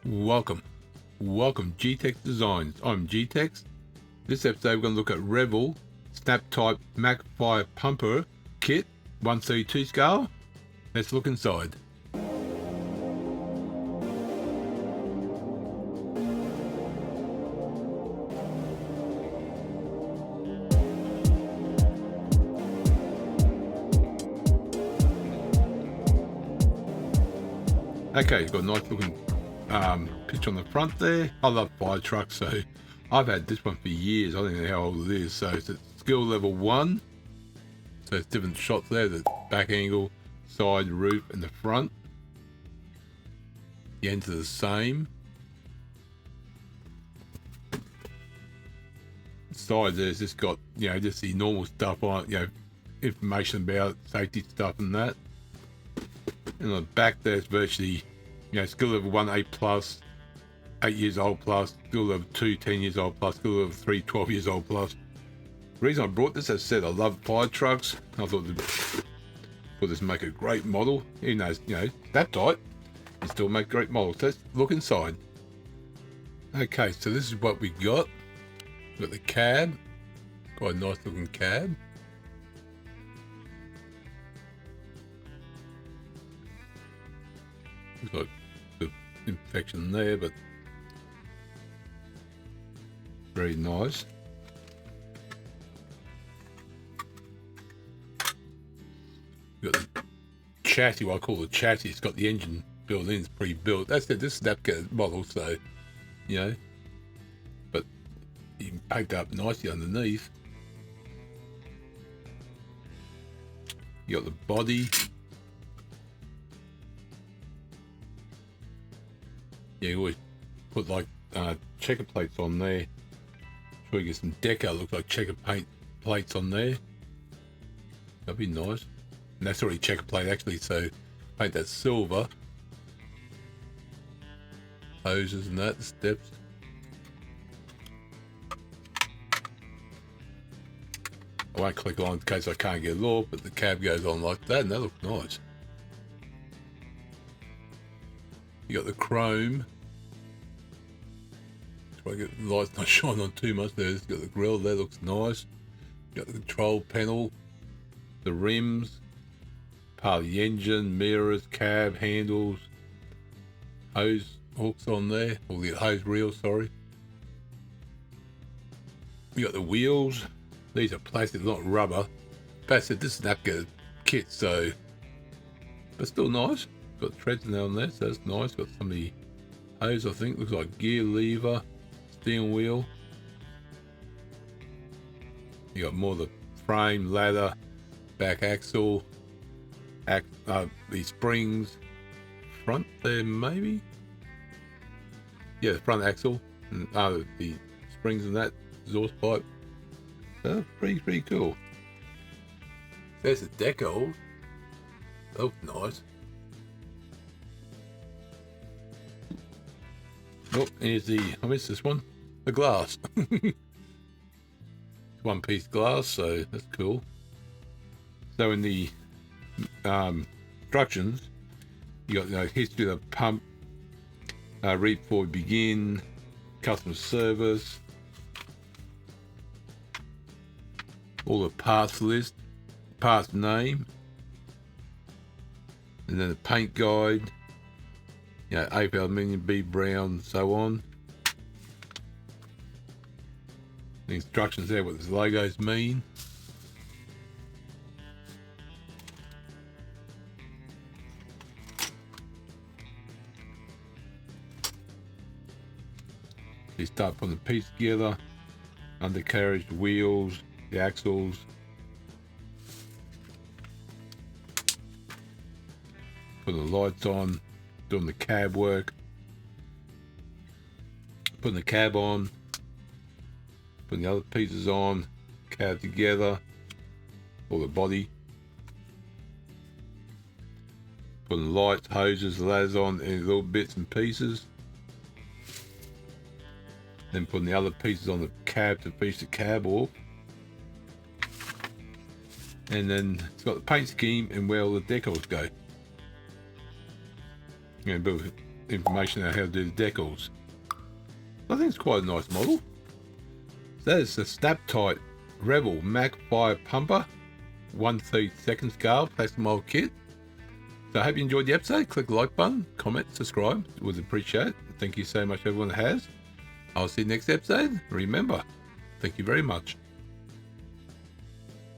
Welcome G-Tex Designs. I'm G-Tex. This episode we're going to look at Revell Snap Type Mack Fire Pumper Kit 132 scale. Let's look inside. Okay, it's got a nice looking picture on the front there. I love fire trucks, so I've had this one for years. I don't know how old it is. So it's at skill level 1. So it's different shots there, the back angle, side, roof, and the front. The ends are the same. The sides there's just got, just the normal stuff on it, information about safety stuff and that. And on the back there's virtually, skill level 1, 8 plus, 8 years old plus, skill level 2, 10 years old plus, skill level 3, 12 years old plus. The reason I brought this, as I said, I love fire trucks. I thought this would make a great model. Even though it's, that tight, you still make great models. Let's look inside. Okay, so this is what we got. We've got the cab. Quite a nice looking cab. Looks like the imperfection there, but very nice. We've got the chassis, what I call the chassis. It's got the engine built in, it's pre-built. That's it, this Snapcat model, so, but you can paint up nicely underneath. You got the body. You always put like checker plates on there. Sure you get some deco, looks like checker paint plates on there. That'd be nice. And that's already checker plate actually, so paint that silver. Hoses and that, the steps. I won't click on in case I can't get it off, but the cab goes on like that, and that looks nice. You got the chrome. Try to get the light's not shining on too much there. It's got the grille there, looks nice. You got the control panel, the rims, part of the engine, mirrors, cab, handles, hose hooks on there, or the hose reel, sorry. You got the wheels. These are plastic, not rubber. But I said this is an Snapcat kit, so but still nice. Got treads down there, so that's nice. Got some of the hose, I think. Looks like gear lever, steering wheel. You got more of the frame, ladder, back axle, these springs, front there maybe. Yeah, the front axle and the springs and that exhaust pipe. Pretty cool. There's the deco. That looks nice. Oh, here's I missed this one. The glass. It's one piece glass, so that's cool. So in the instructions, you got history of the pump, read before we begin, customer service, all the parts list, parts name, and then the paint guide. A for aluminium, B brown, so on. The instructions there, what the logos mean. You start putting the piece together, undercarriage, the wheels, the axles. Putting the lights on. Doing the cab work, putting the cab on, putting the other pieces on, cab together, or the body, putting the lights, hoses, ladders on, any little bits and pieces, then putting the other pieces on the cab to finish the cab off, and then it's got the paint scheme and where all the decals go. information on how to do the decals. I think it's quite a nice model. So that is the Tite Revell Mack Fire Pumper 1/32 scale plastic mold kit. So I hope you enjoyed the episode. Click the like button, comment, subscribe. It was appreciated. Thank you so much everyone that has. I'll see you next episode. Remember, thank you very much.